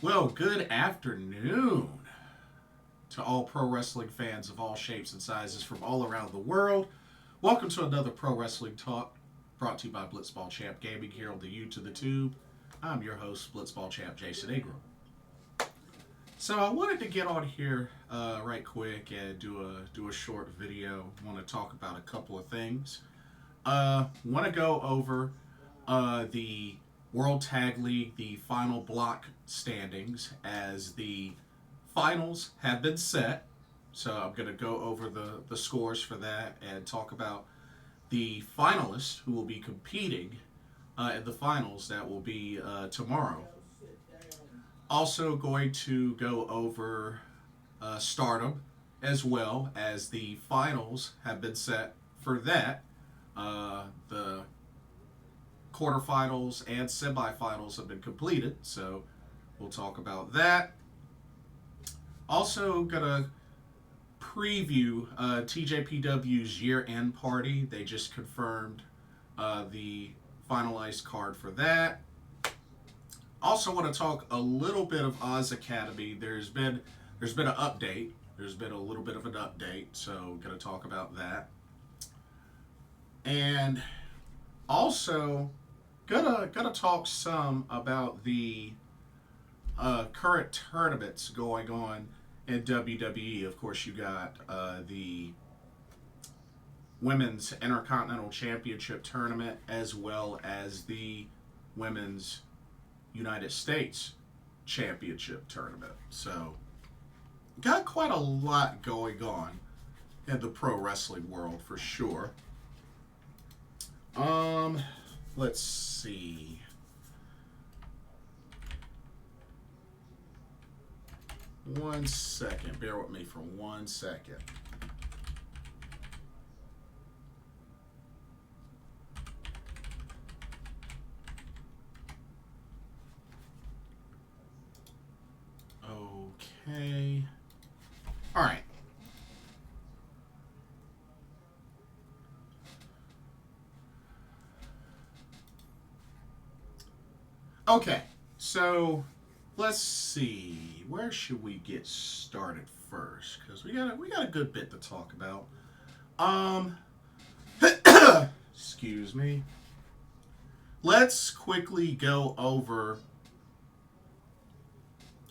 Well, good afternoon to all pro wrestling fans of all shapes and sizes from all around the world. Welcome to another Pro Wrestling Talk brought to you by Blitzball Champ Gaming here on the U to the Tube. I'm your host, Blitzball Champ Jason Ingram. So I wanted to get on here right quick and do a short video. Want to talk about a couple of things. Want to go over the World Tag League, the final block standings, as the finals have been set. So I'm going to go over the scores for that and talk about the finalists who will be competing in the finals that will be tomorrow. Also going to go over Stardom as well, as the finals have been set for that. The quarterfinals and semifinals have been completed, so we'll talk about that. Also gonna preview TJPW's Year-End Party. They just confirmed the finalized card for that. Also want to talk a little bit of Oz Academy. There's been an update. There's been a little bit of an update, so gonna talk about that. And also gonna talk some about the current tournaments going on in WWE. Of course, you got the Women's Intercontinental Championship Tournament, as well as the Women's United States Championship Tournament. So, got quite a lot going on in the pro wrestling world for sure. Let's see. One second. Bear with me for 1 second. Okay. All right. Okay. So let's see. Where should we get started first? Because we got a good bit to talk about. Excuse me. Let's quickly go over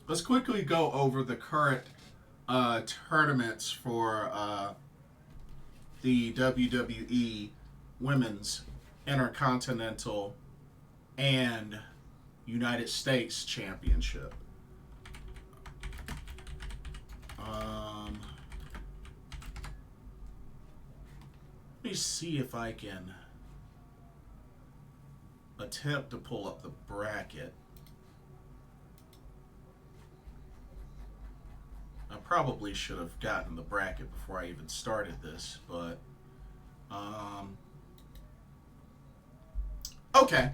the current tournaments for the WWE Women's Intercontinental and United States Championship. Let me see if I can attempt to pull up the bracket. I probably should have gotten the bracket before I even started this, but okay.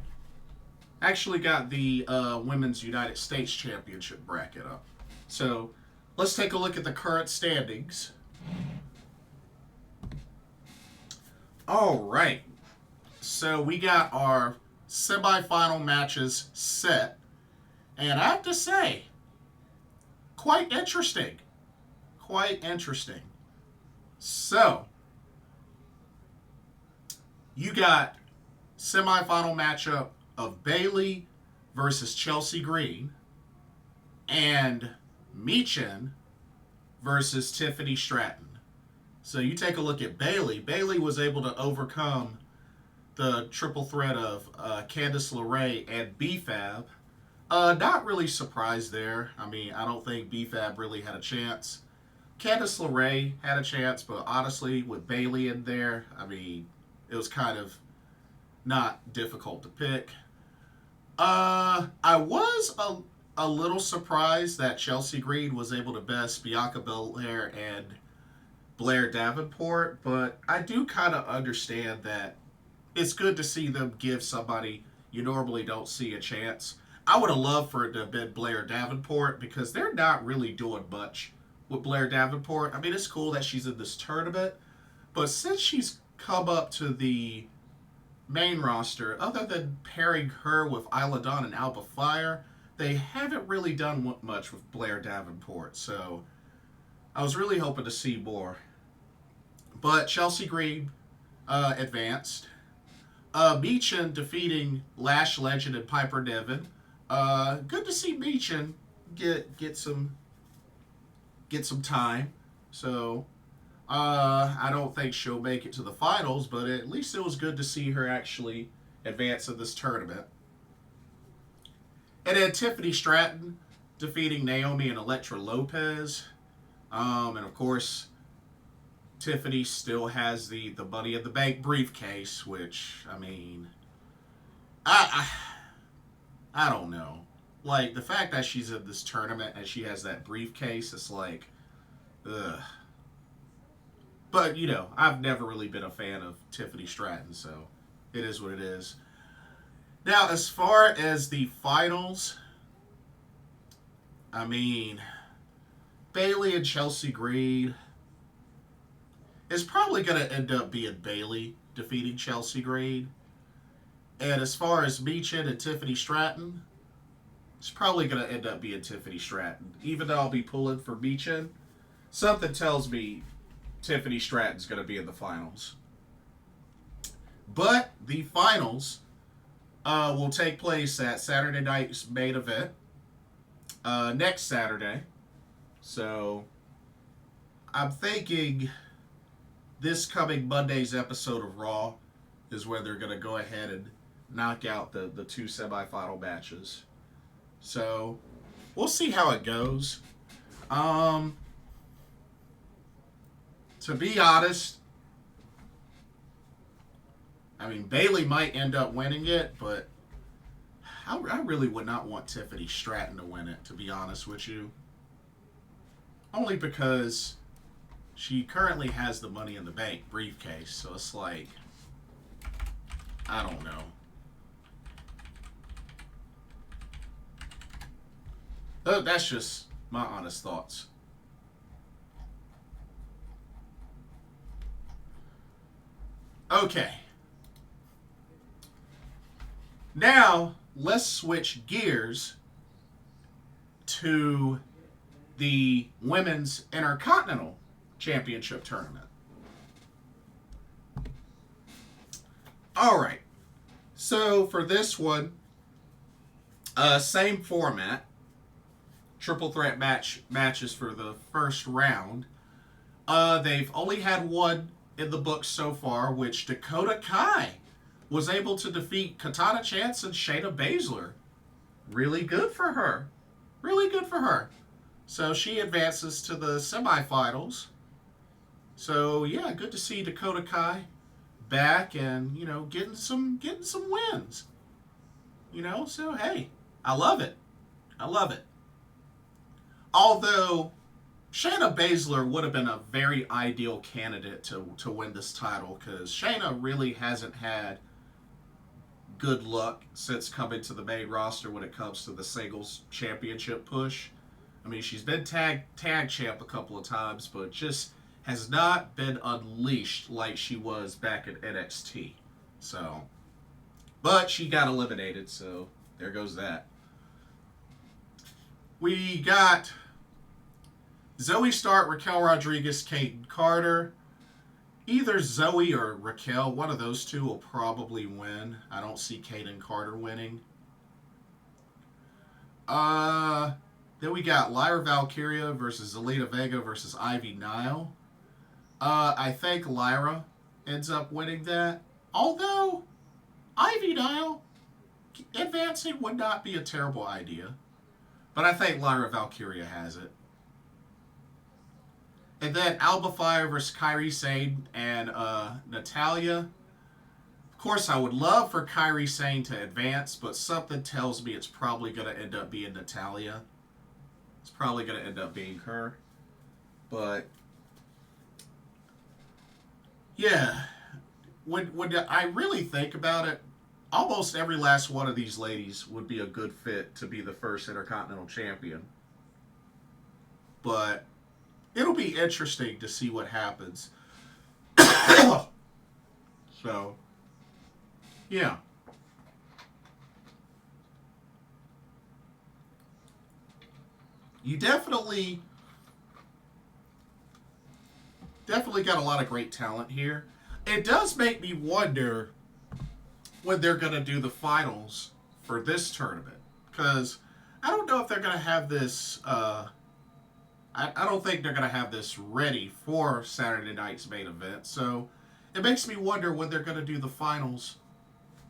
Actually got the Women's United States Championship bracket up. So let's take a look at the current standings. All right. So we got our semifinal matches set. And I have to say, quite interesting. Quite interesting. So, you got semifinal matchup of Bayley versus Chelsea Green and Michin versus Tiffany Stratton. So you take a look at Bayley. Bayley was able to overcome the triple threat of Candice LeRae and B-Fab. Not really surprised there. I mean, I don't think B-Fab really had a chance. Candice LeRae had a chance, but honestly, with Bayley in there, I mean, it was kind of not difficult to pick. I was a little surprised that Chelsea Green was able to best Bianca Belair and Blair Davenport, but I do kind of understand that it's good to see them give somebody you normally don't see a chance. I would have loved for it to have been Blair Davenport, because they're not really doing much with Blair Davenport. I mean, it's cool that she's in this tournament, but since she's come up to the main roster, other than pairing her with Isla Dawn and Alba Fire, they haven't really done much with Blair Davenport, so I was really hoping to see more. But Chelsea Green advanced. Michin defeating Lash Legend and Piper Niven. Good to see Michin get some time. So I don't think she'll make it to the finals, but at least it was good to see her actually advance in this tournament. And then Tiffany Stratton defeating Naomi and Elektra Lopez. And of course, Tiffany still has the Money in the Bank briefcase, which, I mean, I don't know. Like, the fact that she's in this tournament and she has that briefcase, it's like, ugh. But, you know, I've never really been a fan of Tiffany Stratton, so it is what it is. Now, as far as the finals, I mean, Bayley and Chelsea Green, it's probably going to end up being Bayley defeating Chelsea Green. And as far as Michin and Tiffany Stratton, it's probably going to end up being Tiffany Stratton. Even though I'll be pulling for Michin, something tells me Tiffany Stratton's going to be in the finals. But the finals will take place at Saturday night's main event next Saturday. So I'm thinking this coming Monday's episode of Raw is where they're going to go ahead and knock out the two semifinal matches. So we'll see how it goes. To be honest, I mean, Bayley might end up winning it, but I really would not want Tiffany Stratton to win it, to be honest with you. Only because she currently has the Money in the Bank briefcase, so it's like, I don't know. That's just my honest thoughts. Okay. Now, let's switch gears to the Women's Intercontinental Championship Tournament. All right. So, for this one, same format. Triple threat matches for the first round. They've only had one in the books so far, which Dakota Kai was able to defeat Katana Chance and Shayna Baszler. Really good for her. Really good for her. So she advances to the semifinals. So yeah, good to see Dakota Kai back and, you know, getting some wins. You know, so hey, I love it. I love it. Although Shayna Baszler would have been a very ideal candidate to win this title, because Shayna really hasn't had good luck since coming to the main roster when it comes to the singles championship push. I mean, she's been tag champ a couple of times, but just has not been unleashed like she was back at NXT. So, but she got eliminated, so there goes that. We got Zoe Stark, Raquel Rodriguez, Kayden Carter. Either Zoe or Raquel, one of those two will probably win. I don't see Kayden Carter winning. Then we got Lyra Valkyria versus Zelina Vega versus Ivy Nile. I think Lyra ends up winning that. Although, Ivy Nile advancing would not be a terrible idea. But I think Lyra Valkyria has it. And then Alba Fire versus Kairi Sane and Natalya. Of course, I would love for Kairi Sane to advance, but something tells me it's probably going to end up being Natalya. It's probably going to end up being her. But, yeah. When I really think about it, almost every last one of these ladies would be a good fit to be the first Intercontinental Champion. But it'll be interesting to see what happens. So, yeah. you definitely got a lot of great talent here. It does make me wonder when they're going to do the finals for this tournament. Because I don't know if they're going to have this... I don't think they're going to have this ready for Saturday night's main event. So it makes me wonder when they're going to do the finals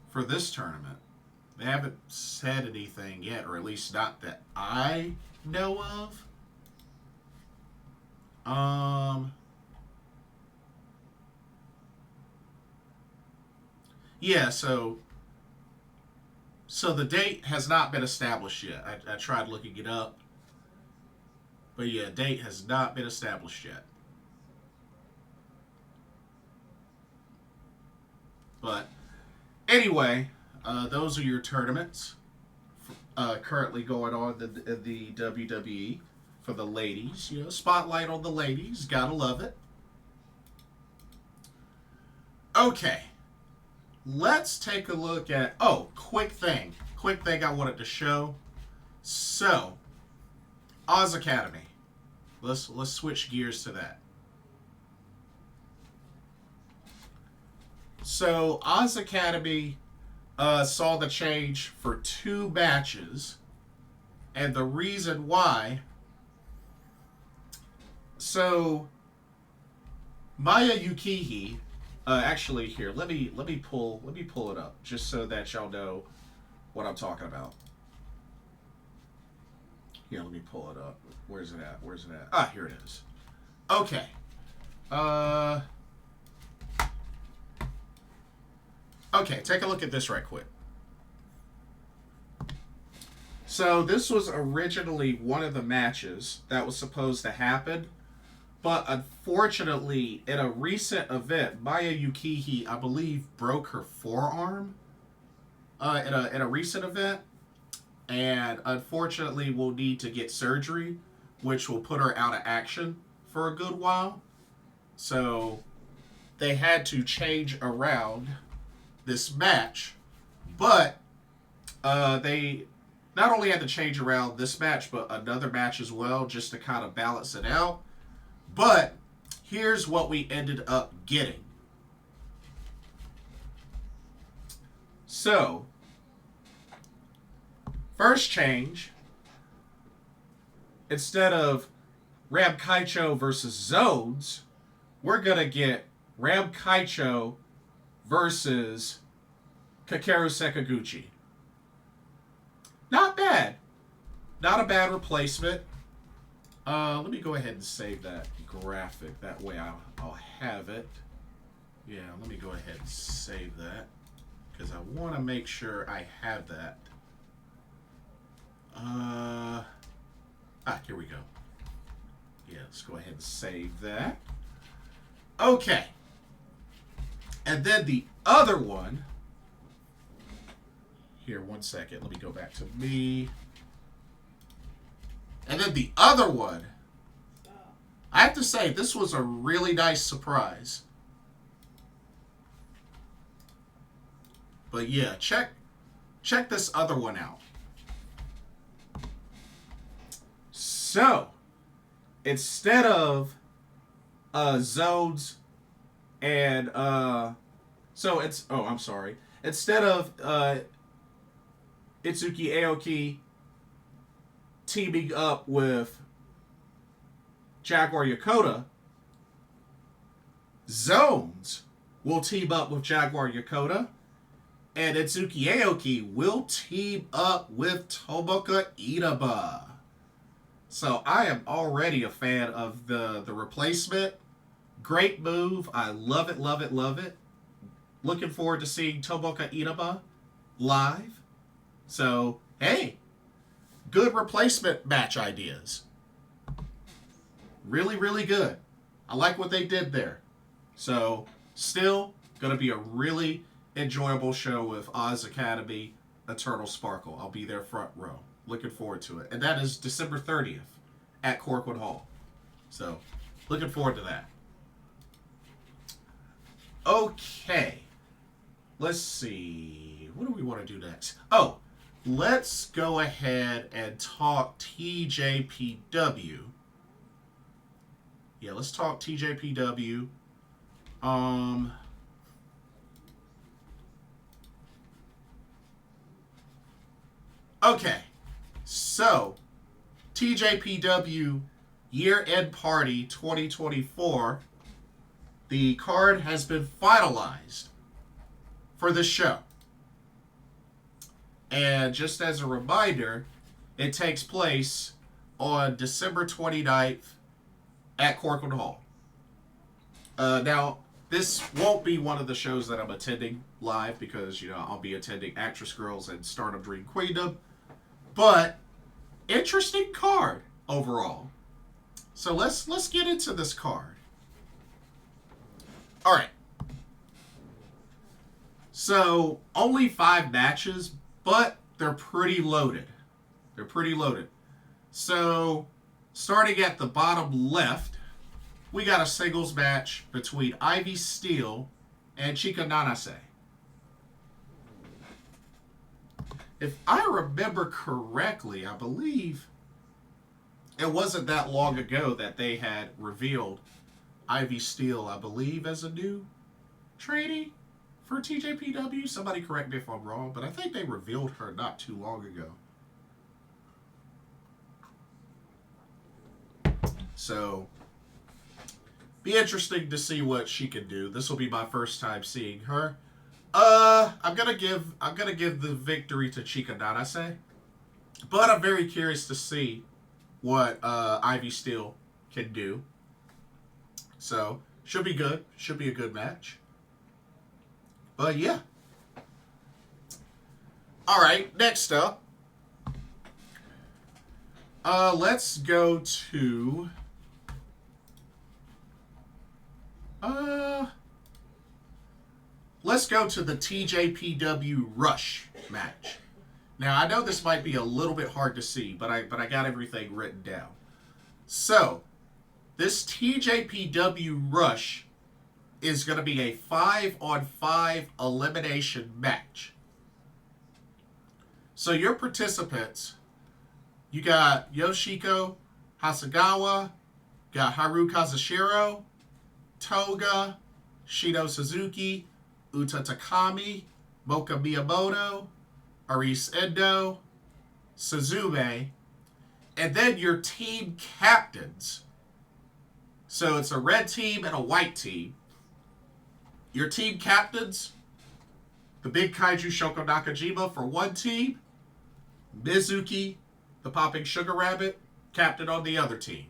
for this tournament. They haven't said anything yet, or at least not that I know of. Yeah, so the date has not been established yet. I tried looking it up. But yeah, date has not been established yet. But anyway, those are your tournaments currently going on in the WWE for the ladies. You know, spotlight on the ladies. Gotta love it. Okay. Let's take a look at... Oh, quick thing I wanted to show. So, Oz Academy. Let's switch gears to that. So, Oz Academy saw the change for 2 matches. And the reason why... So, Maya Yukihi... actually, here, let me pull it up just so that y'all know what I'm talking about. Yeah, let me pull it up. Where's it at? Ah, here it is. Okay. Okay, take a look at this right quick. So this was originally one of the matches that was supposed to happen. But unfortunately, in a recent event, Maya Yukihi, I believe, broke her forearm in a recent event. And unfortunately will need to get surgery, which will put her out of action for a good while. So they had to change around this match. But they not only had to change around this match, but another match as well, just to kind of balance it out. But here's what we ended up getting. So, first change, instead of Ram Kaicho versus Zones, we're going to get Ram Kaicho versus Kakeru Sekaguchi. Not bad. Not a bad replacement. Let me go ahead and save that graphic. That way I'll have it. Yeah, let me go ahead and save that, because I want to make sure I have that. Here we go. Yeah, let's go ahead and save that. Okay. And then the other one. Here, one second. Let me go back to me. And then the other one, I have to say, this was a really nice surprise. But yeah, check this other one out. So, instead of Zones and instead of Itsuki Aoki teaming up with Jaguar Yokota, Zones will team up with Jaguar Yokota, and Itsuki Aoki will team up with Tomoka Inaba. So I am already a fan of the replacement. Great move. I love it, love it, love it. Looking forward to seeing Tomoka Inaba live. So, hey, good replacement match ideas. Really, really good. I like what they did there. So, still going to be a really enjoyable show with Oz Academy Eternal Sparkle. I'll be there front row. Looking forward to it. And that is December 30th at Corkwood Hall. So, looking forward to that. Okay. Let's see. What do we want to do next? Oh, let's go ahead and talk TJPW. Yeah, let's talk TJPW. Okay, so TJPW Year-End Party 2024. The card has been finalized for the show. And just as a reminder, it takes place on December 29th at Corcoran Hall. Now, this won't be one of the shows that I'm attending live because, I'll be attending Actress Girls and Stardom Dream Queendom. But, interesting card overall. So let's get into this card. All right. So, only 5 matches, but they're pretty loaded. So, starting at the bottom left, we got a singles match between Ivy Steele and Chika Nanase. If I remember correctly, I believe it wasn't that long ago that they had revealed Ivy Steele, I believe, as a new trainee for TJPW. Somebody correct me if I'm wrong, but I think they revealed her not too long ago. So, be interesting to see what she can do. This will be my first time seeing her. I'm gonna give the victory to Chika Nanase, but I'm very curious to see what Ivy Steele can do. So, should be good. Should be a good match. But yeah. Alright, next up. Let's go to the TJPW Rush match. Now, I know this might be a little bit hard to see, but I got everything written down. So, this TJPW Rush is going to be a 5-on-5 elimination match. So, your participants, you got Yoshiko, Hasegawa, got Haru Kazashiro, Toga, Shino Suzuki, Uta Takami, Moka Miyamoto, Arisu Endo, Suzume, and then your team captains. So it's a red team and a white team. Your team captains, the big kaiju Shoko Nakajima for one team, Mizuki, the popping sugar rabbit, captain on the other team.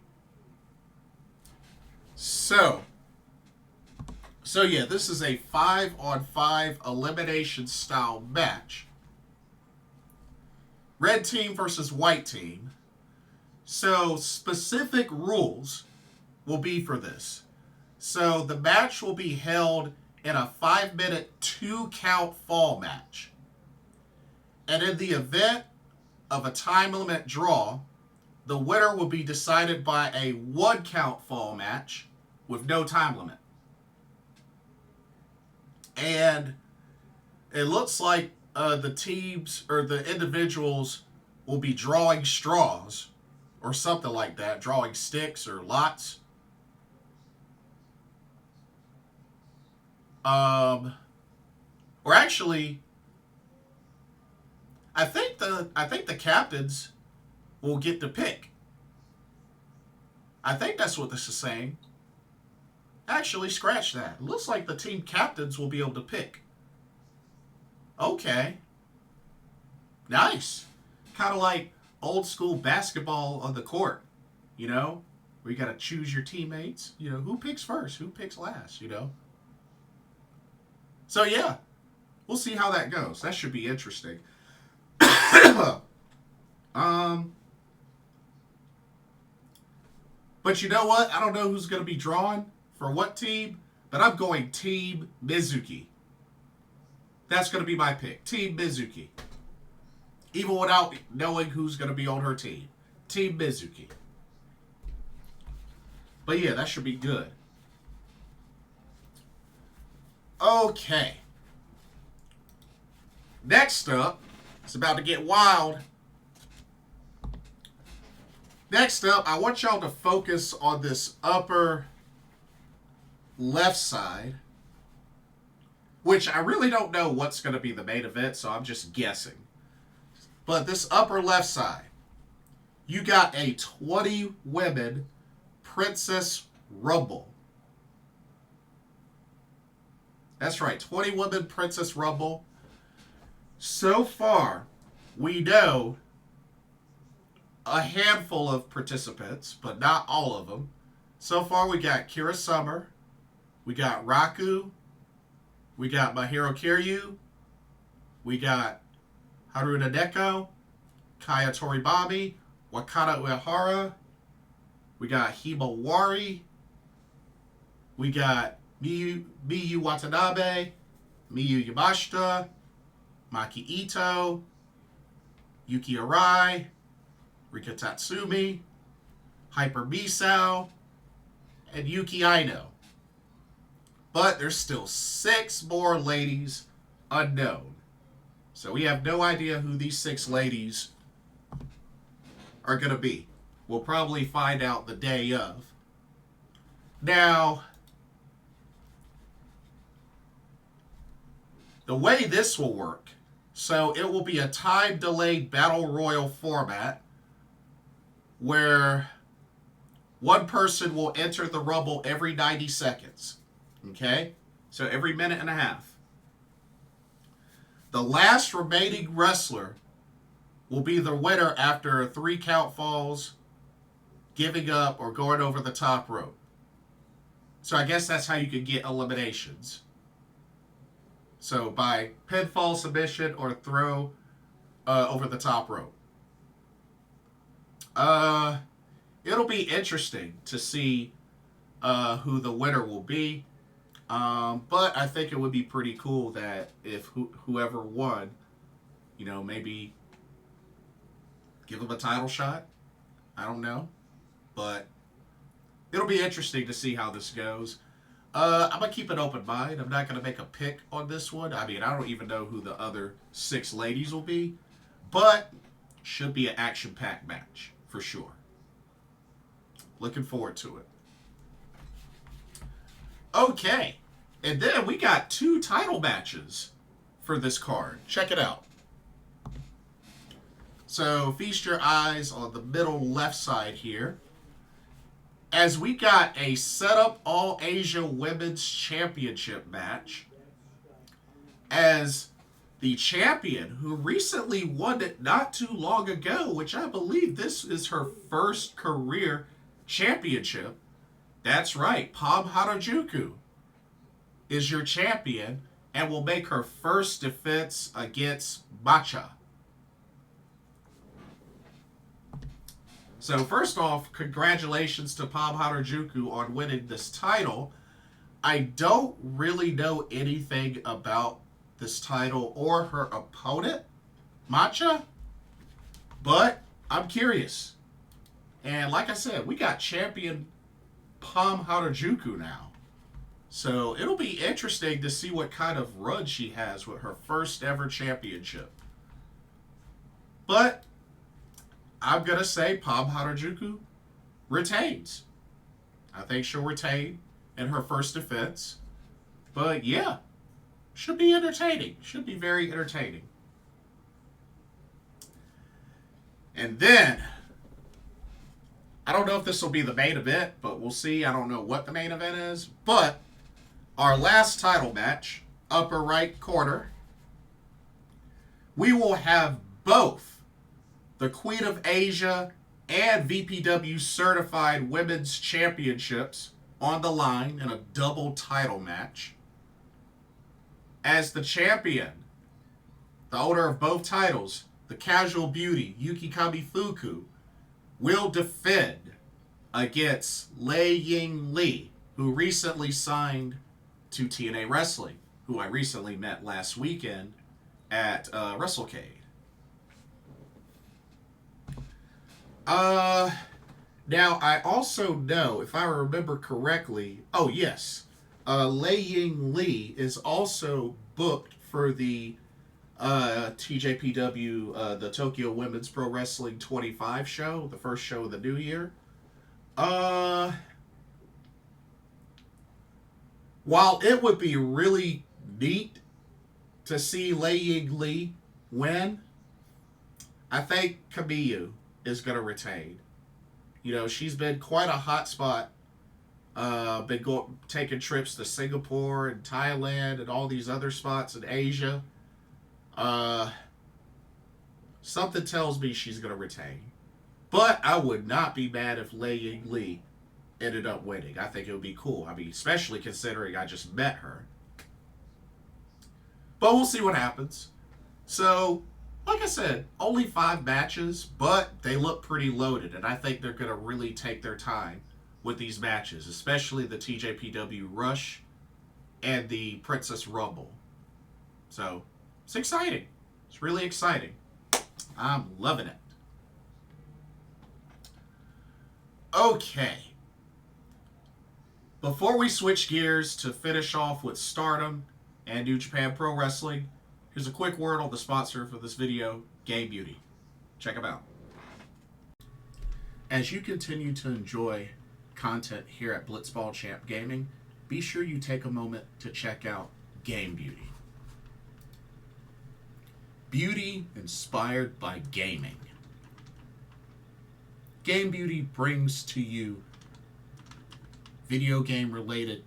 So yeah, this is a 5-on-5 elimination style match. Red team versus white team. So specific rules will be for this. So the match will be held in a 5-minute 2-count fall match. And in the event of a time limit draw, the winner will be decided by a 1-count fall match with no time limit. And it looks like the teams or the individuals will be drawing straws or something like that, drawing sticks or lots. Or actually, I think the captains will get to pick. I think that's what this is saying. Actually, scratch that. It looks like the team captains will be able to pick. Okay. Nice. Kind of like old school basketball on the court, where you got to choose your teammates. Who picks first? Who picks last, So, yeah. We'll see how that goes. That should be interesting. But you know what? I don't know who's going to be drawn for what team, but I'm going Team Mizuki. That's going to be my pick. Team Mizuki. Even without knowing who's going to be on her team. Team Mizuki. But yeah, that should be good. Okay. Next up, It's about to get wild. Next up, I want y'all to focus on this upper left side, which I really don't know what's going to be the main event, so I'm just guessing. But this upper left side, you got a 20 women Princess Rumble. That's right, 20 women Princess Rumble. So far, we know a handful of participants, but not all of them. So far, we got Kira Summer, we got Raku, we got Mahiro Kiryu, we got Haru Nadeko, Kaya Toribami, Wakata Uehara, we got Himawari, we got Miyu Watanabe, Miyu Yamashita, Maki Ito, Yuki Arai, Rika Tatsumi, Hyper Misao, and Yuki Aino. But there's still 6 more ladies unknown. So we have no idea who these 6 ladies are going to be. We'll probably find out the day of. Now, the way this will work, so it will be a time-delayed battle royal format where one person will enter the Rumble every 90 seconds. Okay? So every minute and a half. The last remaining wrestler will be the winner after 3 count falls, giving up, or going over the top rope. So I guess that's how you could get eliminations. So by pinfall, submission, or throw over the top rope. It'll be interesting to see who the winner will be. But I think it would be pretty cool that if whoever won, you know, maybe give them a title shot. I don't know. But it'll be interesting to see how this goes. I'm going to keep an open mind. I'm not going to make a pick on this one. I mean, I don't even know who the other 6 ladies will be. But should be an action-packed match, for sure. Looking forward to it. Okay. And then we got 2 title matches for this card. Check it out. So feast your eyes on the middle left side here, as we got a Setup All Asia Women's Championship match, as the champion, who recently won it not too long ago, which I believe this is her first career championship. That's right, Pam Harajuku is your champion and will make her first defense against Matcha. So first off, congratulations to Pam Harajuku on winning this title. I don't really know anything about this title or her opponent, Matcha, but I'm curious. And like I said, we got champion Pam Harajuku now. So it'll be interesting to see what kind of run she has with her first ever championship. But I'm going to say Pam Harajuku retains. I think she'll retain in her first defense. But yeah, should be entertaining. Should be very entertaining. And then, I don't know if this will be the main event, but we'll see. I don't know what the main event is. But our last title match, upper right corner, we will have both the Queen of Asia and VPW Certified Women's Championships on the line in a double title match. As the champion, the owner of both titles, the Casual Beauty, Yuki Kamifuku, will defend against Ying Lee, who recently signed to TNA Wrestling, who I recently met last weekend at WrestleCade. Now, I also know, if I remember correctly, oh yes, Ying Lee is also booked for the TJPW, the Tokyo Women's Pro Wrestling 25 show, the first show of the new year. While it would be really neat to see Ying Lee win, I think Kamiyu is going to retain. You know, she's been quite a hot spot. Taking trips to Singapore and Thailand and all these other spots in Asia. Something tells me she's going to retain. But I would not be mad if Ying Lee ended up winning. I think it would be cool. I mean, especially considering I just met her. But we'll see what happens. So, like I said, only 5 matches, but they look pretty loaded. And I think they're going to really take their time with these matches, especially the TJPW Rush and the Princess Rumble. So, it's exciting. It's really exciting. I'm loving it. Okay. Before we switch gears to finish off with Stardom and New Japan Pro Wrestling, here's a quick word on the sponsor for this video, Game Beauty. Check them out. As you continue to enjoy content here at Blitzball Champ Gaming, be sure you take a moment to check out Game Beauty. Beauty inspired by gaming. Game Beauty brings to you video game related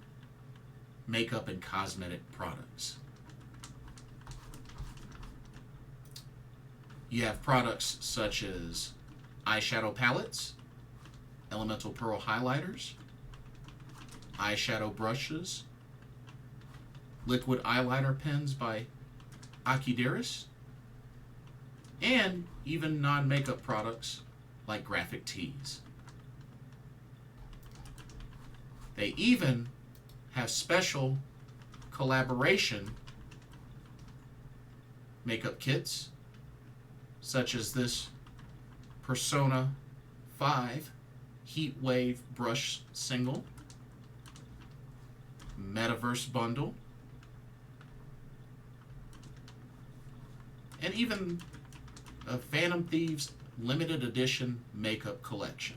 makeup and cosmetic products. You have products such as eyeshadow palettes, elemental pearl highlighters, eyeshadow brushes, liquid eyeliner pens by Akideris, and even non-makeup products like graphic tees. They even have special collaboration makeup kits, such as this Persona 5 Heat Wave Brush Single, Metaverse Bundle, and even a Phantom Thieves limited edition makeup collection.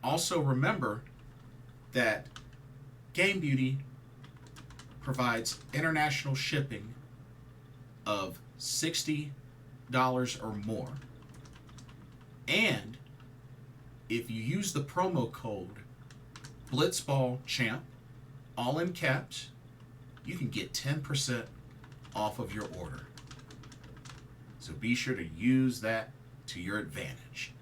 Also remember that Game Beauty provides international shipping of $60 or more. And if you use the promo code BlitzballChamp, all in caps, you can get 10% off of your order. So be sure to use that to your advantage.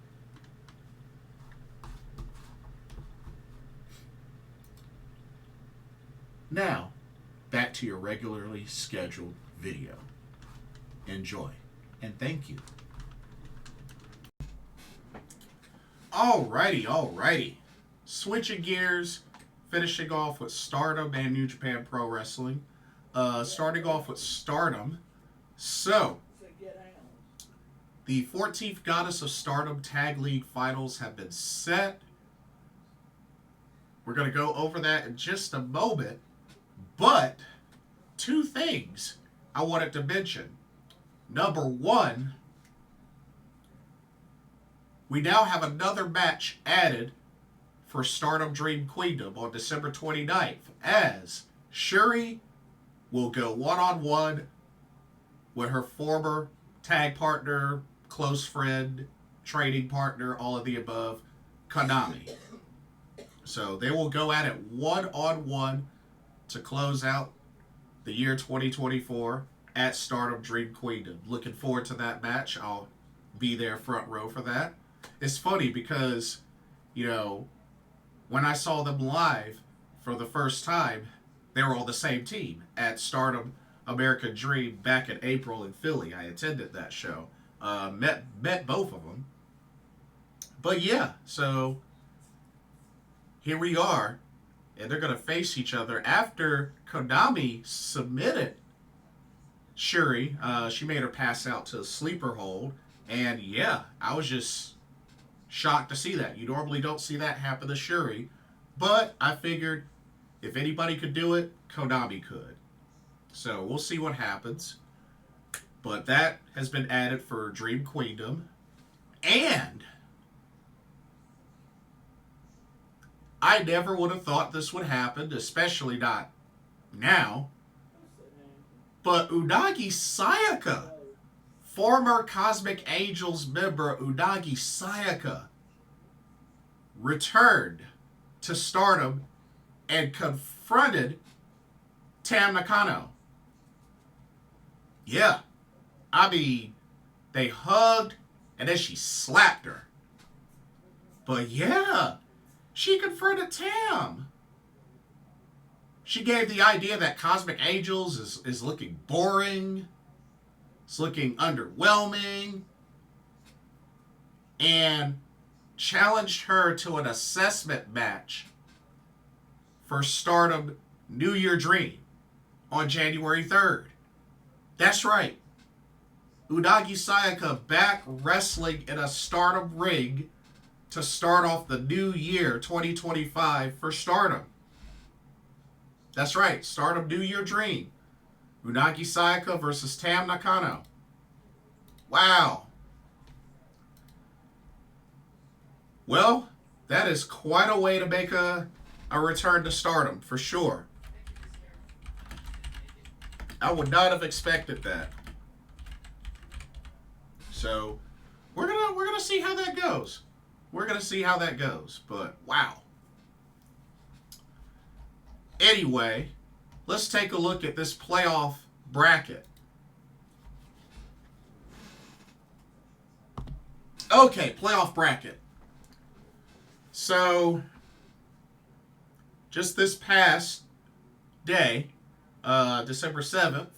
Now, back to your regularly scheduled video. Enjoy, and thank you. Alrighty. Switching gears, finishing off with Stardom and New Japan Pro Wrestling. Starting off with Stardom. So, the 14th Goddess of Stardom Tag League Finals have been set. We're going to go over that in just a moment. But, 2 things I wanted to mention. Number 1, we now have another match added for Stardom Dream Queendom on December 29th, as Shuri will go one-on-one with her former tag partner, close friend, training partner, all of the above, Konami. So they will go at it one-on-one to close out the year 2024 at Stardom Dream Queendom. Looking forward to that match. I'll be there front row for that. It's funny because, you know, when I saw them live for the first time, they were all the same team at Stardom American Dream back in April in Philly. I attended that show. Met both of them. But yeah, so here we are. And they're going to face each other after Konami submitted Shuri. She made her pass out to a sleeper hold. And yeah, I was just shocked to see that. You normally don't see that happen to Shuri. But I figured if anybody could do it, Konami could. So we'll see what happens. But that has been added for Dream Queendom. And I never would have thought this would happen, especially not now. But Unagi Sayaka, former Cosmic Angels member Unagi Sayaka, returned to Stardom and confronted Tam Nakano. Yeah. I mean, they hugged and then she slapped her. But yeah, she confronted Tam. She gave the idea that Cosmic Angels is looking boring. It's looking underwhelming. And challenged her to an assessment match for Stardom New Year Dream on January 3rd. That's right. Unagi Sayaka back wrestling in a Stardom ring to start off the new year 2025 for Stardom. That's right, Stardom New Year Dream. Unagi Sayaka versus Tam Nakano. Wow. Well, that is quite a way to make a return to Stardom, for sure. I would not have expected that. So, we're gonna see how that goes. We're gonna see how that goes. But wow. Anyway, let's take a look at this playoff bracket. Okay, playoff bracket. So, just this past day, December 7th,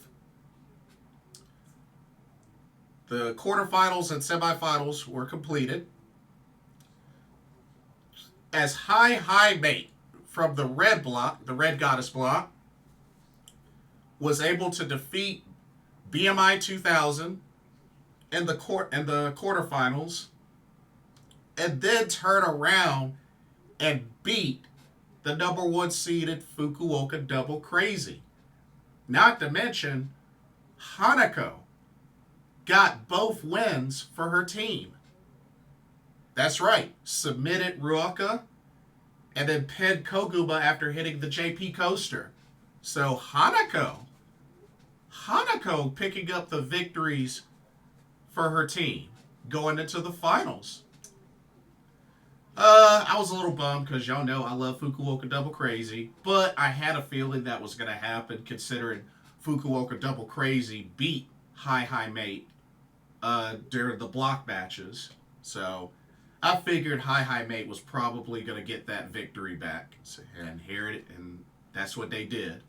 the quarterfinals and semifinals were completed. As High Mate from the red block, the Red Goddess block, was able to defeat BMI 2000 in the quarterfinals, and then turn around and beat the number one seeded Fukuoka Double Crazy. Not to mention, Hanako got both wins for her team. That's right, submitted Ruaka and then pinned Koguma after hitting the JP coaster. So Hanako picking up the victories for her team going into the finals. I was a little bummed because y'all know I love Fukuoka Double Crazy, but I had a feeling that was going to happen considering Fukuoka Double Crazy beat High Mate during the block matches. So I figured High Mate was probably going to get that victory back. And that's what they did.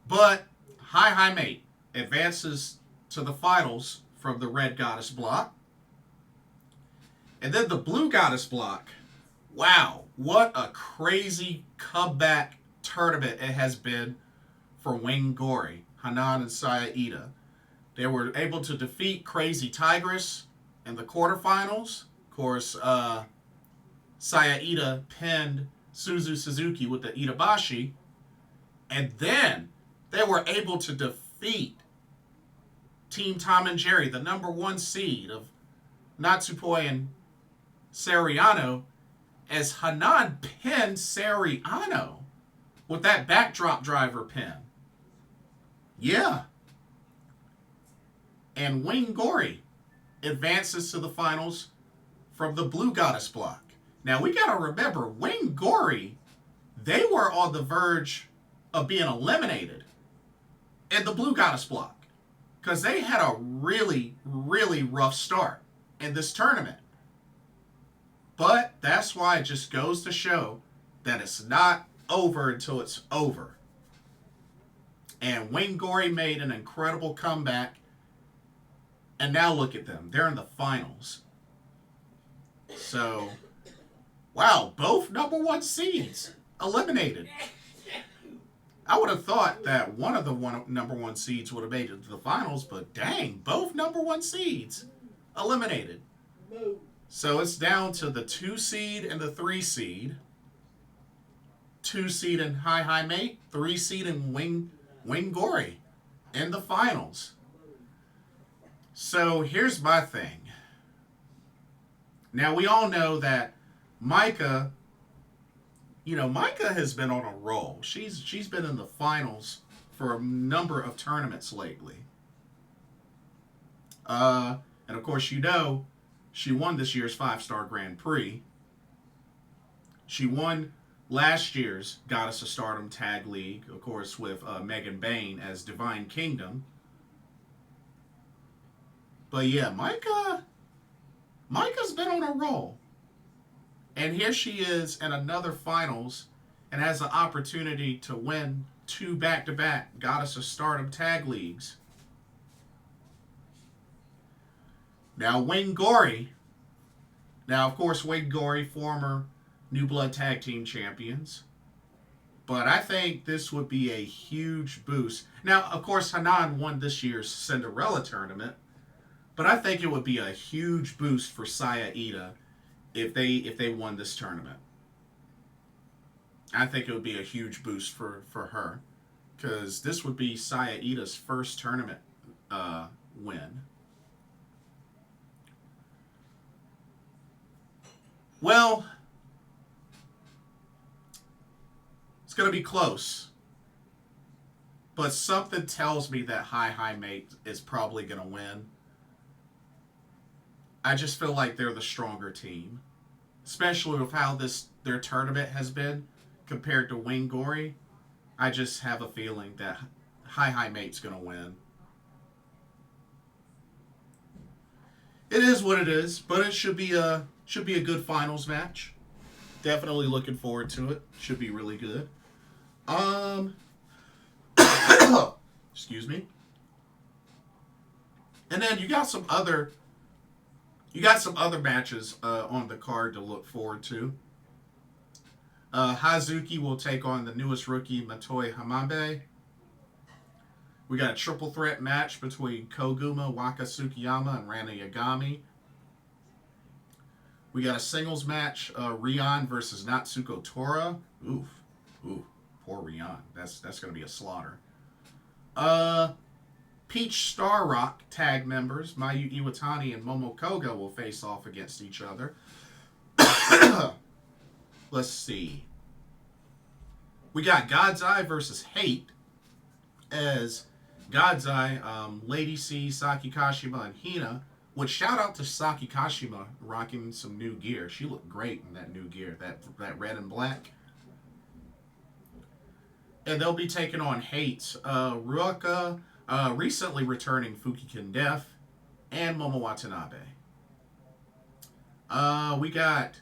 But High Mate advances to the finals from the Red Goddess block. And then the Blue Goddess block. Wow, what a crazy comeback tournament it has been for Wing Gory, Hanan, and Saya Ida. They were able to defeat Crazy Tigress in the quarterfinals. Of course, Saya Ida pinned Suzuki with the Itabashi. And then they were able to defeat Team Tom and Jerry, the number one seed of Natsupoi and Seriano, as Hanan pinned Seriano with that backdrop driver pin. Yeah. And Wing Gory advances to the finals from the Blue Goddess block. Now, we got to remember, Wing Gory, they were on the verge of being eliminated in the Blue Goddess block because they had a really, really rough start in this tournament. But that's why it just goes to show that it's not over until it's over. And Wing Gory made an incredible comeback. And now look at them. They're in the finals. So, wow, both number one seeds eliminated. I would have thought that one of the number one seeds would have made it to the finals, but dang, both number one seeds eliminated. So it's down to the 2 seed and the 3 seed. 2 seed in Hi Mate, 3 seed in Wing Gory in the finals. So here's my thing. Now we all know that Micah, Micah has been on a roll. She's been in the finals for a number of tournaments lately. And of course, she won this year's 5-Star Grand Prix. She won last year's Goddess of Stardom Tag League, of course, with Megan Bayne as Divine Kingdom. But yeah, Micah's been on a roll. And here she is in another finals and has the opportunity to win 2 back-to-back Goddess of Stardom Tag Leagues. Now, Wing Gory. Now, of course, Wing Gory, former New Blood Tag Team Champions. But I think this would be a huge boost. Now, of course, Hanan won this year's Cinderella tournament. But I think it would be a huge boost for Saya Ida if they won this tournament. I think it would be a huge boost for her. Because this would be Saya Ida's first tournament win. Well, it's going to be close. But something tells me that Hi Mate is probably going to win. I just feel like they're the stronger team. Especially with how their tournament has been compared to Wing Gory. I just have a feeling that Hi Mate's going to win. It is what it is, but it should be a good finals match. Definitely looking forward to it. Should be really good. Excuse me. And then you got some other matches on the card to look forward to. Hazuki will take on the newest rookie, Matoi Hamabe. We got a triple threat match between Koguma, Waka Tsukiyama, and Rana Yagami. We got a singles match, Rion versus Natsuko Tora. Ooh, poor Rion. That's going to be a slaughter. Peach Star Rock tag members, Mayu Iwatani and Momo Koga, will face off against each other. Let's see. We got God's Eye versus Hate, as God's Eye, Lady C, Saki Kashima, and Hina. Which, shout out to Saki Kashima rocking some new gear. She looked great in that new gear, that red and black. And they'll be taking on Hate, Ruaka, recently returning Fukikin Def, and Momo Watanabe. We got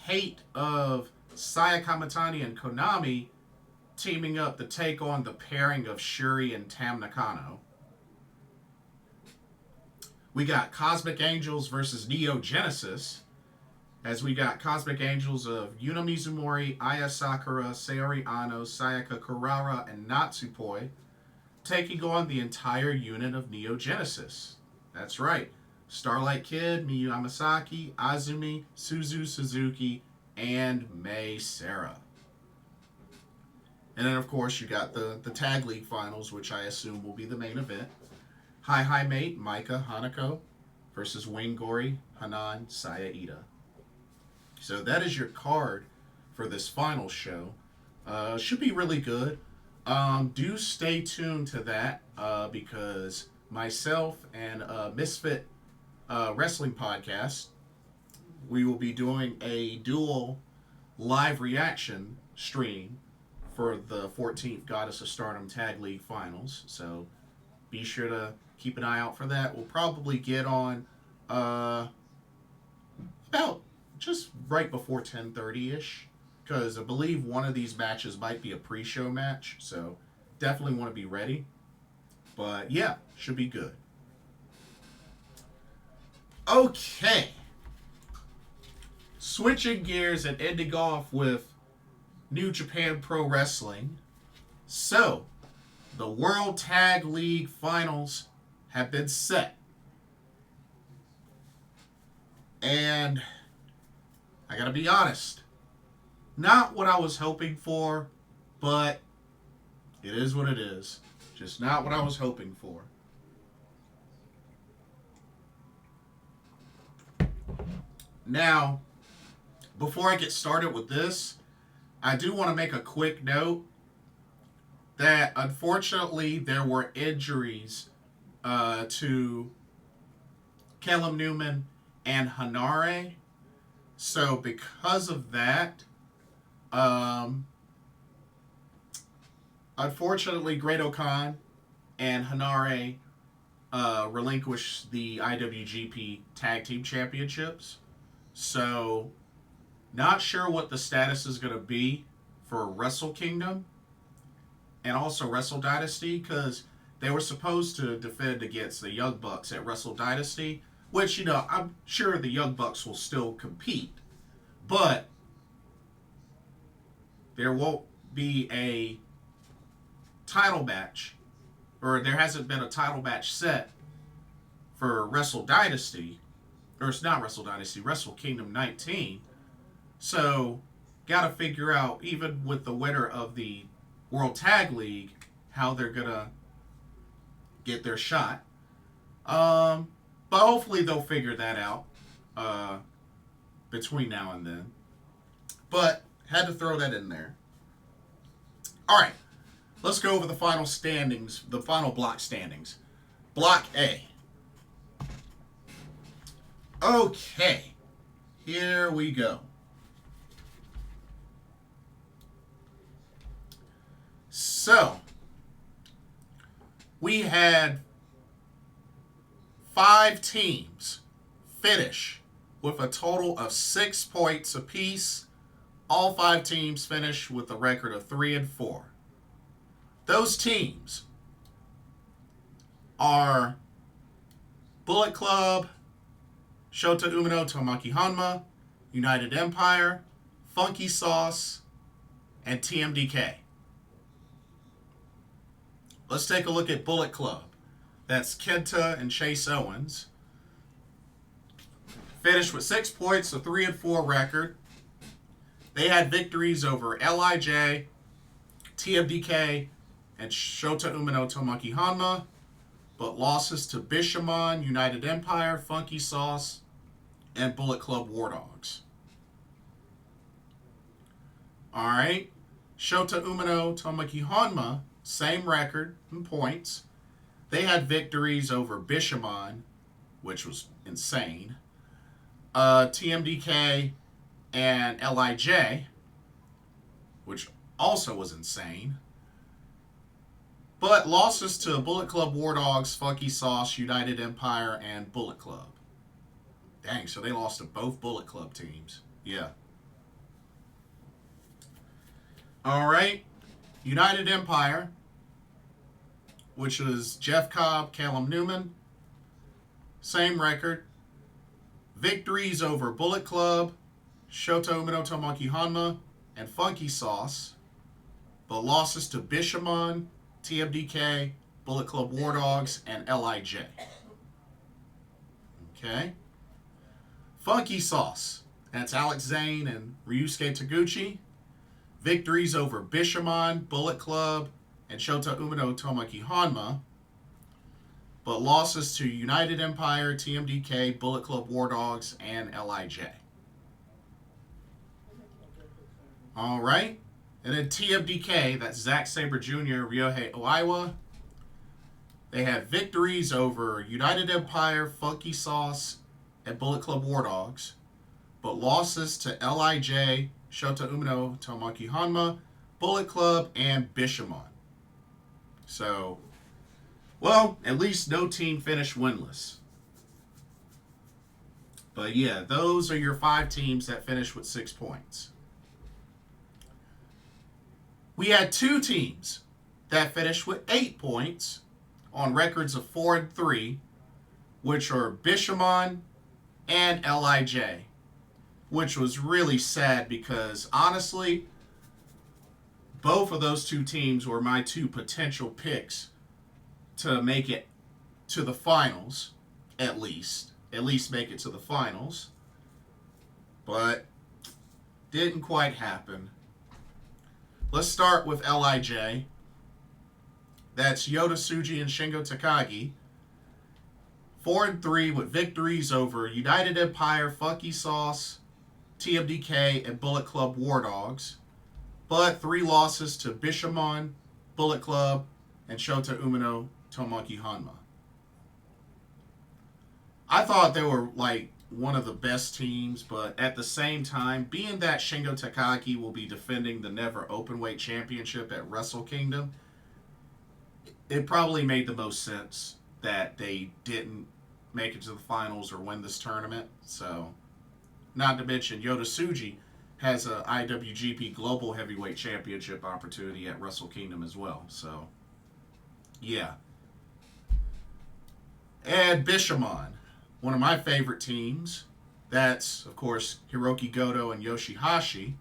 Hate of Saya Kamatani and Konami teaming up to take on the pairing of Shuri and Tam Nakano. We got Cosmic Angels versus Neo Genesis, as we got Cosmic Angels of Yuna Mizumori, Aya Sakura, Sayori Ano, Sayaka Kurara, and Natsupoi, taking on the entire unit of Neo Genesis. That's right. Starlight Kid, Miyu Amasaki, Azumi, Suzu Suzuki, and Mei Sarah. And then, of course, you got the Tag League Finals, which I assume will be the main event. Hi Mate, Micah Hanako versus Wing Gory, Hanan, Saya Ida. So that is your card for this final show. Should be really good. Do stay tuned to that because myself and Misfit Wrestling Podcast, we will be doing a dual live reaction stream for the 14th Goddess of Stardom Tag League Finals. So be sure to keep an eye out for that. We'll probably get on about just right before 10:30-ish, because I believe one of these matches might be a pre-show match, so definitely want to be ready. But yeah, should be good. Okay. Switching gears and ending off with New Japan Pro Wrestling. So, the World Tag League Finals have been set. And I gotta be honest, Not what I was hoping for, but it is what it is. Just not what I was hoping for. Now, before I get started with this, I do want to make a quick note that unfortunately there were injuries to Callum Newman and Hanare. So because of that, unfortunately, Great Khan and Hanare relinquished the IWGP Tag Team Championships. So, not sure what the status is going to be for Wrestle Kingdom and also Wrestle Dynasty, because they were supposed to defend against the Young Bucks at Wrestle Dynasty, which, I'm sure the Young Bucks will still compete. But there won't be a title match, or there hasn't been a title match set for Wrestle Dynasty, or it's not Wrestle Dynasty, Wrestle Kingdom 19. So, gotta figure out, even with the winner of the World Tag League, how they're gonna get their shot. But hopefully they'll figure that out between now and then. But had to throw that in there. All right, let's go over the final standings, the final block standings. Block A. Okay, here we go. So, we had 5 teams finish with a total of 6 points apiece. All 5 teams finished with a record of 3-4. Those teams are Bullet Club, Shota Umino Tomoki Hanma, United Empire, Funky Sauce, and TMDK. Let's take a look at Bullet Club. That's Kenta and Chase Owens. Finished with 6 points, a 3-4 record. They had victories over LIJ, TMDK, and Shota Umino Tomoki Hanma, but losses to Bishamon, United Empire, Funky Sauce, and Bullet Club War Dogs. Alright, Shota Umino Tomoki Hanma, same record and points. They had victories over Bishamon, which was insane, TMDK, and LIJ, which also was insane. But losses to Bullet Club War Dogs, Funky Sauce, United Empire, and Bullet Club. Dang, so they lost to both Bullet Club teams. Yeah. Alright. United Empire, which was Jeff Cobb, Callum Newman. Same record. Victories over Bullet Club, Shota Umino Tomoki Hanma, and Funky Sauce. But losses to Bishamon, TMDK, Bullet Club War Dogs, and LIJ. Okay. Funky Sauce. That's Alex Zane and Ryusuke Taguchi. Victories over Bishamon, Bullet Club, and Shota Umino Tomoki Hanma. But losses to United Empire, TMDK, Bullet Club War Dogs, and LIJ. Alright. And then TMDK, that's Zack Sabre Jr., Ryohei Oiwa. They had victories over United Empire, Funky Sauce, and Bullet Club War Dogs, but losses to LIJ, Shota Umino Tomoki Hanma, Bullet Club, and Bishamon. So, well, at least no team finished winless. But yeah, those are your 5 teams that finished with 6 points. We had 2 teams that finished with 8 points on records of 4-3, which are Bishamon and LIJ, which was really sad because honestly, both of those 2 teams were my 2 potential picks to make it to the finals, at least make it to the finals. But Didn't quite happen. Let's start with LIJ. That's Yota Tsuji and Shingo Takagi. 4-3 with victories over United Empire, Funky Sauce, TMDK, and Bullet Club War Dogs. But 3 losses to Bishamon, Bullet Club, and Shota Umino Tomoki Hanma. I thought they were like one of the best teams, but at the same time, being that Shingo Takagi will be defending the Never Openweight Championship at Wrestle Kingdom, it probably made the most sense that they didn't make it to the finals or win this tournament. So, not to mention, Yota Tsuji has a IWGP Global Heavyweight Championship opportunity at Wrestle Kingdom as well. So, yeah. And Bishamon, one of my favorite teams. That's, of course, Hiroki Goto and Yoshihashi.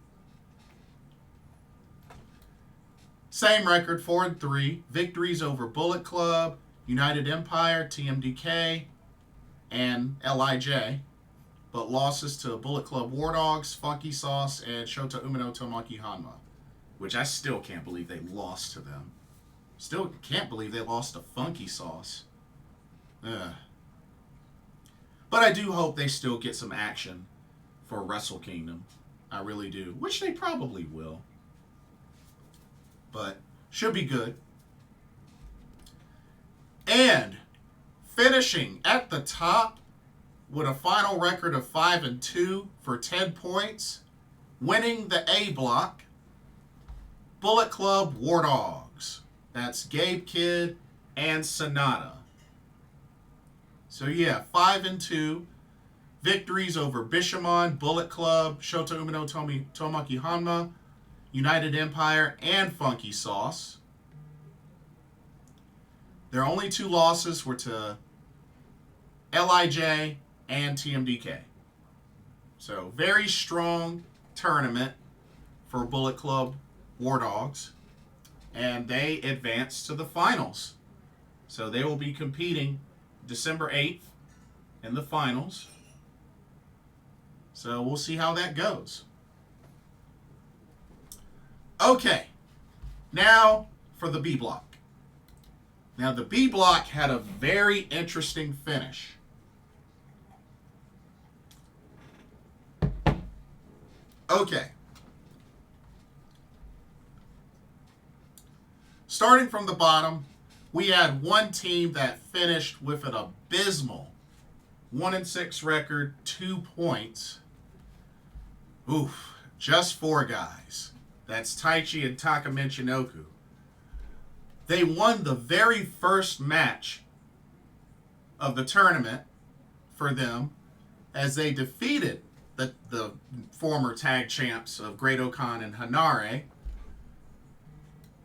Same record, 4-3. Victories over Bullet Club, United Empire, TMDK, and LIJ. But losses to Bullet Club War Dogs, Funky Sauce, and Shota Umino Tomoki Hanma. Which I still can't believe they lost to them. Still can't believe they lost to Funky Sauce. Ugh. But I do hope they still get some action for Wrestle Kingdom. I really do. Which they probably will. But should be good. And finishing at the top with a final record of 5-2 for 10 points, winning the A block, Bullet Club War Dogs. That's Gabe Kidd and Sonata. So yeah, 5-2. Victories over Bishamon, Bullet Club, Shota Umino Tomoki Hanma, United Empire, and Funky Sauce. Their only 2 losses were to LIJ and TMDK. So very strong tournament for Bullet Club War Dogs. And they advanced to the finals. So they will be competing December 8th in the finals. So we'll see how that goes. Okay, now for the B block. Now the B block had a very interesting finish. Okay. Starting from the bottom, we had one team that finished with an abysmal 1-6 record, 2 points. Oof, just 4 guys. That's Taichi and Takamichinoku. They won the very first match of the tournament for them as they defeated the former tag champs of Great Okan and Hanare.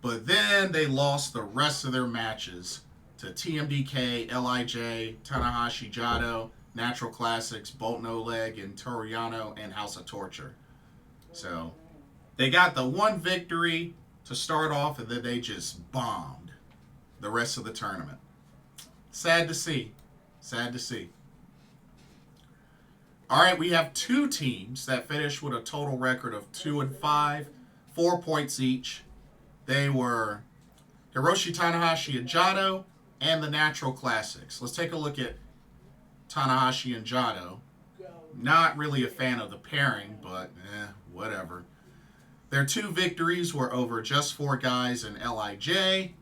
But then they lost the rest of their matches to TMDK, LIJ, Tanahashi Jado, Natural Classics, Bolton Oleg, and Toriano, and House of Torture. So they got the one victory to start off, and then they just bombed the rest of the tournament. Sad to see. Sad to see. All right, we have 2 teams that finished with a total record of 2-5, 4 points each. They were Hiroshi Tanahashi and Jado and the Natural Classics. Let's take a look at Tanahashi and Jado. Not really a fan of the pairing, but whatever. Their 2 victories were over Just 4 Guys and LIJ,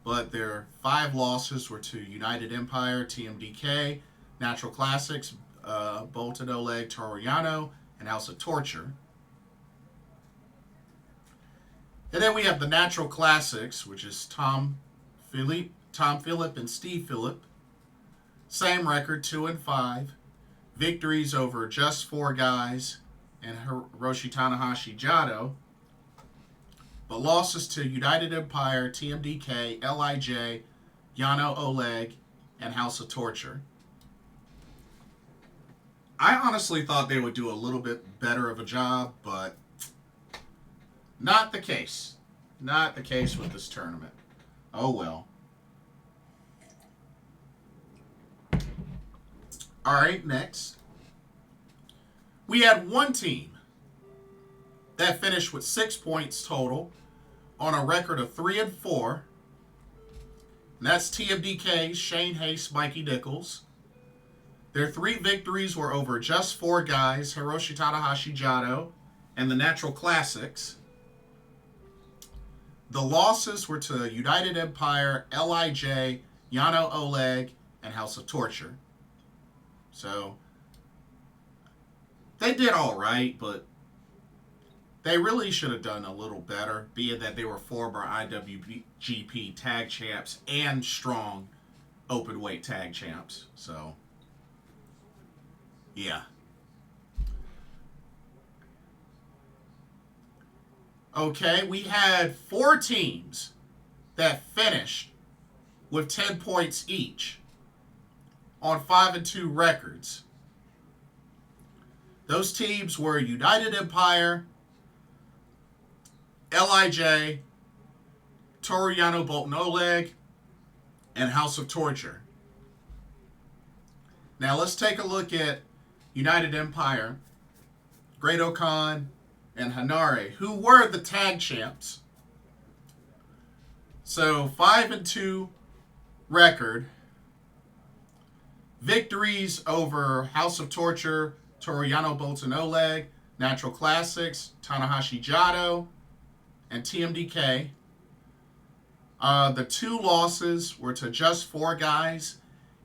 but their 5 losses were to United Empire, TMDK, Natural Classics, Bolton Oleg, Toriano, and House of Torture. And then we have the Natural Classics, which is Tom Phillip, and Steve Phillip. Same record, 2-5. Victories over Just 4 Guys and Hiroshi Tanahashi Jado. But losses to United Empire, TMDK, LIJ, Yano Oleg, and House of Torture. I honestly thought they would do a little bit better of a job, but not the case. Not the case with this tournament. Oh well. All right, next. We had one team that finished with 6 points total on a record of 3-4. And that's TMDK's Shane Haste, Mikey Nichols. Their 3 victories were over Just 4 Guys, Hiroshi Tanahashi Jado, and the Natural Classics. The losses were to United Empire, LIJ, Yano Oleg, and House of Torture. So, they did all right, but they really should have done a little better, being that they were former IWGP Tag Champs and strong openweight Tag Champs. So, yeah. Okay, we had 4 teams that finished with 10 points each on 5-2 records. Those teams were United Empire, LIJ, Toru Yano Bolton Oleg, and House of Torture. Now let's take a look at United Empire, Great Okan, and Hanare, who were the tag champs. So 5-2 record. Victories over House of Torture, Toru Yano Bolton Oleg, Natural Classics, Tanahashi Jado, and TMDK. The 2 losses were to Just 4 Guys,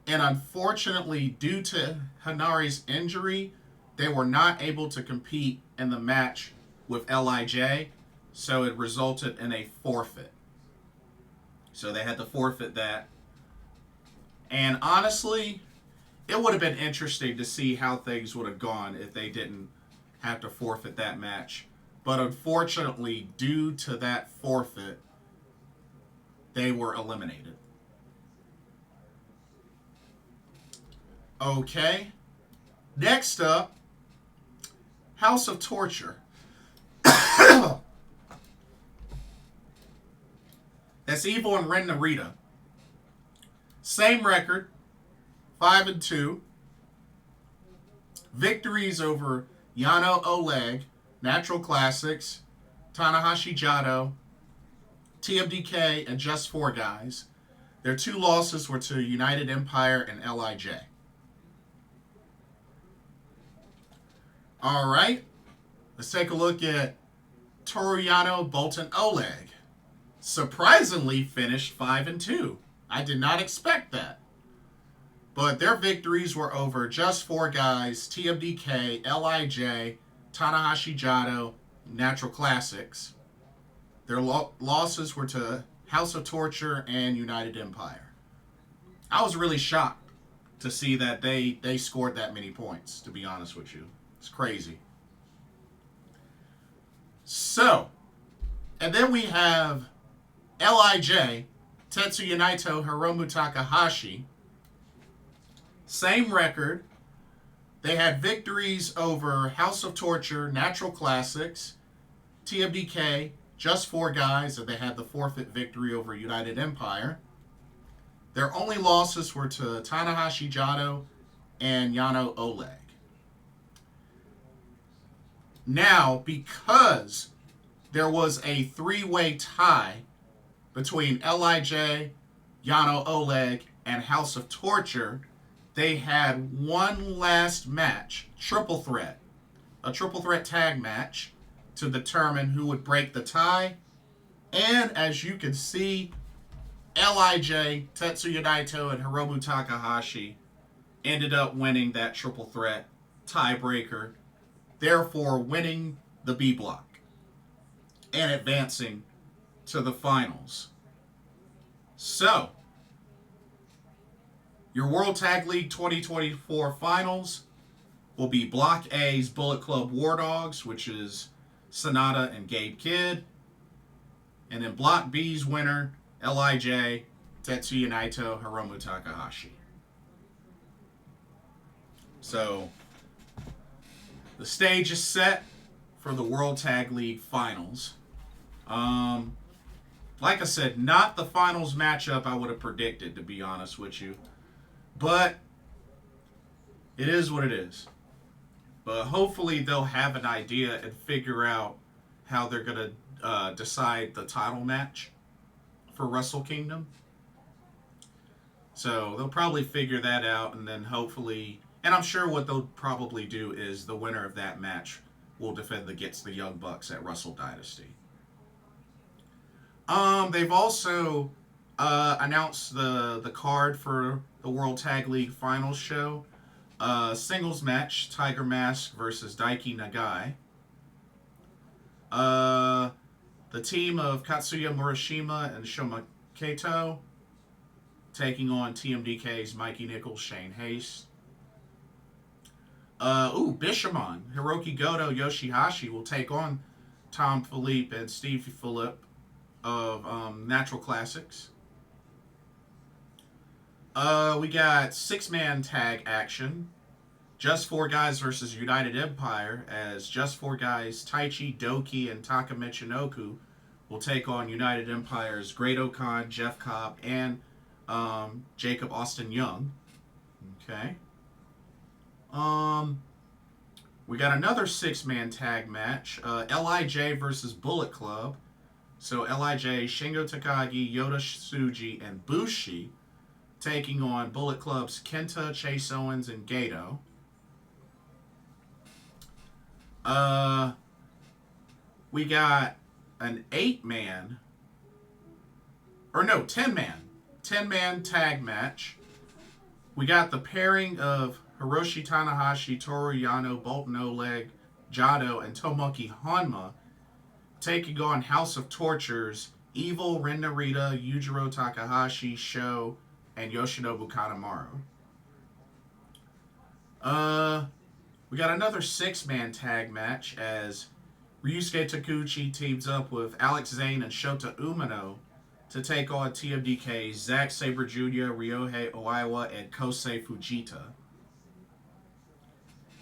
and unfortunately, due to Hanare's injury, they were not able to compete in the match with LIJ, so it resulted in a forfeit. So they had to forfeit that. And honestly, it would have been interesting to see how things would have gone if they didn't have to forfeit that match. But unfortunately, due to that forfeit, they were eliminated. Okay. Next up, House of Torture. That's Evil and Ren Narita. Same record, 5-2. Victories over Yano Oleg, Natural Classics, Tanahashi Jado, TMDK, and Just 4 Guys. Their 2 losses were to United Empire and LIJ. All right, let's take a look at Toru Yano Bolton Oleg. Surprisingly finished 5-2. I did not expect that. But their victories were over Just 4 Guys, TMDK, LIJ, Tanahashi Jado, Natural Classics. Their losses were to House of Torture and United Empire. I was really shocked to see that they scored that many points, to be honest with you. It's crazy. So, and then we have LIJ, Tetsuya Naito, Hiromu Takahashi. Same record. They had victories over House of Torture, Natural Classics, TMDK, Just 4 Guys, and they had the forfeit victory over United Empire. Their only losses were to Tanahashi Jado and Yano Oleg. Now, because there was a 3-way tie between LIJ, Yano Oleg, and House of Torture, they had one last match, triple threat, a triple threat tag match to determine who would break the tie. And as you can see, LIJ, Tetsuya Naito, and Hiromu Takahashi ended up winning that triple threat tiebreaker, therefore winning the B block and advancing to the finals. So, your World Tag League 2024 finals will be Block A's Bullet Club War Dogs, which is Sonata and Gabe Kidd. And then Block B's winner, LIJ, Tetsuya Naito, Hiromu Takahashi. So, the stage is set for the World Tag League finals. Like I said, not the finals matchup I would have predicted, to be honest with you. But it is what it is. But hopefully they'll have an idea and figure out how they're going to decide the title match for Wrestle Kingdom. So they'll probably figure that out, and then hopefully, and I'm sure what they'll probably do is the winner of that match will defend against the Young Bucks at Wrestle Dynasty. They've also announced the card for the World Tag League Finals show. Singles match, Tiger Mask versus Daiki Nagai. The team of Katsuya Murashima and Shoma Kato taking on TMDK's Mikey Nichols, Shane Haste. Bishamon, Hiroki Goto, Yoshihashi will take on Tom Philippe and Steve Phillip of Natural Classics. We got 6-man tag action. Just 4 Guys versus United Empire, as Just 4 Guys, Taichi, Doki, and Taka Michinoku will take on United Empire's Great Okan, Jeff Cobb, and Jacob Austin Young. Okay. We got another 6-man tag match. LIJ versus Bullet Club. So LIJ, Shingo Takagi, Yota Tsuji, and Bushi taking on Bullet Club's Kenta, Chase Owens, and Gato. We got an 10-man 10-man tag match. We got the pairing of Hiroshi Tanahashi, Toru Yano, Bolton Oleg, Jado, and Tomoki Honma taking on House of Tortures, Evil, Ren Narita, Yujiro Takahashi, Sho, and Yoshinobu Kanemaru. We got another 6-man tag match as Ryusuke Taguchi teams up with Alex Zane and Shota Umino to take on TMDK's Zack Sabre Jr., Ryohei Oiwa, and Kosei Fujita.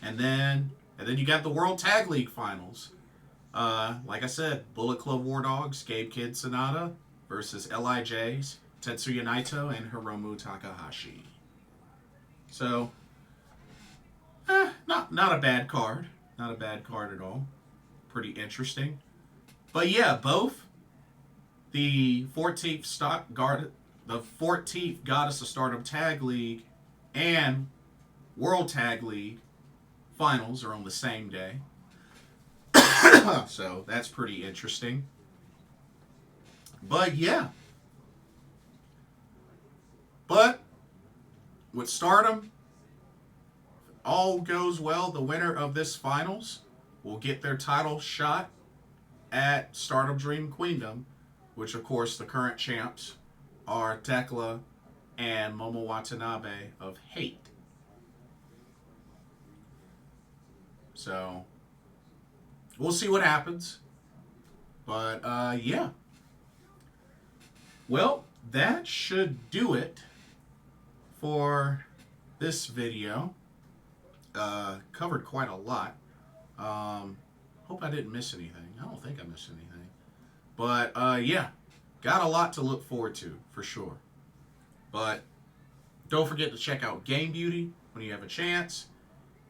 And then you got the World Tag League Finals. Like I said, Bullet Club War Dogs, Gabe Kid Sanada versus LIJs, Tetsuya Naito and Hiromu Takahashi. So, not a bad card. Not a bad card at all. Pretty interesting. But yeah, both the 14th Goddess of Stardom Tag League and World Tag League Finals are on the same day. So that's pretty interesting. But yeah. But with Stardom, if all goes well, the winner of this finals will get their title shot at Stardom Dream Queendom, which of course the current champs are Tekla and Momo Watanabe of Hate. So we'll see what happens. But yeah. Well, that should do it for this video. Covered quite a lot. Hope I didn't miss anything. I don't think I missed anything. But yeah, got a lot to look forward to for sure. But don't forget to check out Game Beauty when you have a chance.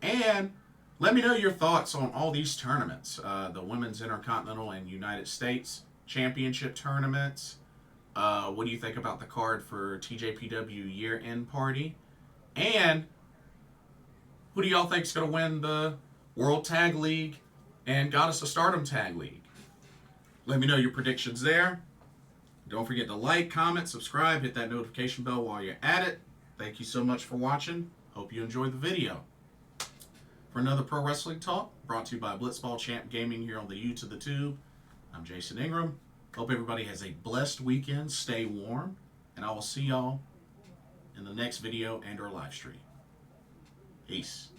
And let me know your thoughts on all these tournaments. The Women's Intercontinental and United States Championship tournaments. What do you think about the card for TJPW Year-End Party? And who do y'all think is going to win the World Tag League and Goddess of Stardom Tag League? Let me know your predictions there. Don't forget to like, comment, subscribe, hit that notification bell while you're at it. Thank you so much for watching. Hope you enjoyed the video. For another Pro Wrestling Talk, brought to you by Blitzball Champ Gaming here on the U to the Tube, I'm Jason Ingram. Hope everybody has a blessed weekend. Stay warm. And I will see y'all in the next video and or live stream. Peace.